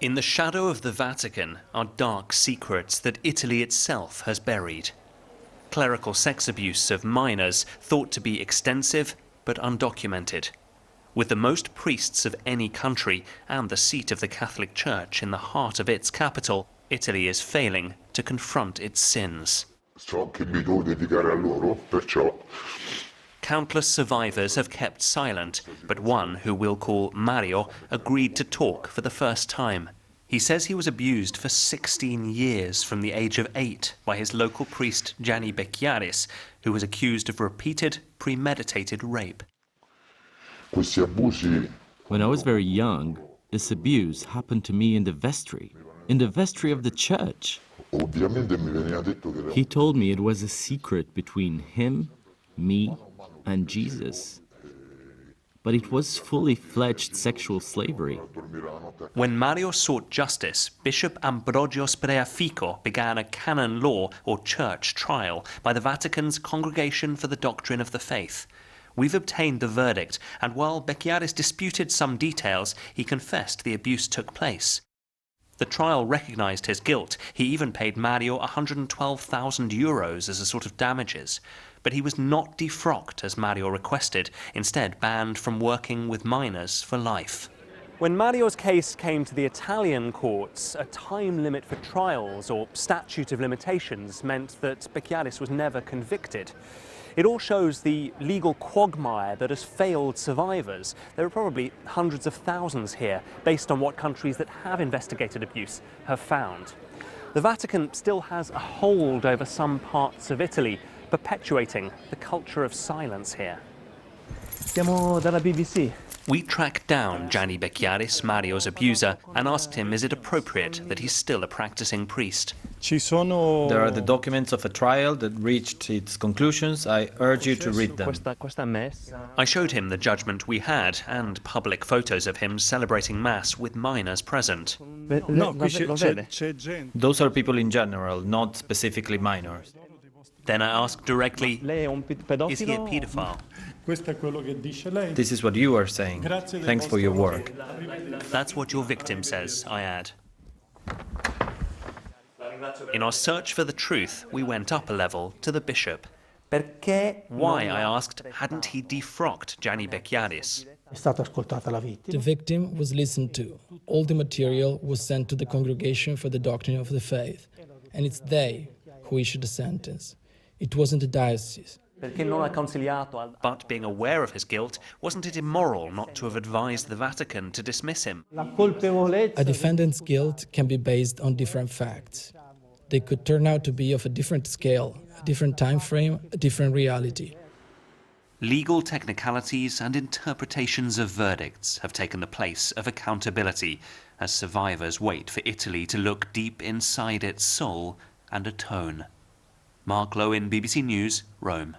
In the shadow of the Vatican are dark secrets that Italy itself has buried. Clerical sex abuse of minors thought to be extensive but undocumented. With the most priests of any country and the seat of the Catholic Church in the heart of its capital, Italy is failing to confront its sins. So che mi devo dedicare a loro, perciò. Countless survivors have kept silent, but one, who we'll call Mario, agreed to talk for the first time. He says he was abused for 16 years from the age of 8 by his local priest Gianni Becchiaris, who was accused of repeated, premeditated rape. Questi abusi. When I was very young, this abuse happened to me in the vestry of the church. Ovviamente mi veniva detto che He told me it was a secret between him, me, and Jesus. But it was fully-fledged sexual slavery. When Mario sought justice, Bishop Ambrogio Spreafico began a canon law or church trial by the Vatican's Congregation for the Doctrine of the Faith. We've obtained the verdict, and while Becchiaris disputed some details, he confessed the abuse took place. The trial recognized his guilt. He even paid Mario €112,000 as a sort of damages. But he was not defrocked as Mario requested, instead banned from working with minors for life. When Mario's case came to the Italian courts, a time limit for trials or statute of limitations meant that Becchiaris was never convicted. It all shows the legal quagmire that has failed survivors. There are probably hundreds of thousands here, based on what countries that have investigated abuse have found. The Vatican still has a hold over some parts of Italy, perpetuating the culture of silence here. Siamo dalla BBC. We tracked down Gianni Becchiaris, Mario's abuser, and asked him is it appropriate that he's still a practicing priest. There are the documents of a trial that reached its conclusions. I urge you to read them. I showed him the judgment we had and public photos of him celebrating Mass with minors present. Those are people in general, not specifically minors. Then I asked directly, is he a paedophile? This is what you are saying. Thanks for your work. That's what your victim says, I add. In our search for the truth, we went up a level to the bishop. Why, I asked, hadn't he defrocked Gianni Becchiaris? The victim was listened to. All the material was sent to the Congregation for the Doctrine of the Faith, and it's they who issued the sentence. It wasn't the diocese. But being aware of his guilt, wasn't it immoral not to have advised the Vatican to dismiss him? A defendant's guilt can be based on different facts. They could turn out to be of a different scale, a different time frame, a different reality. Legal technicalities and interpretations of verdicts have taken the place of accountability as survivors wait for Italy to look deep inside its soul and atone. Mark Lowen, BBC News, Rome.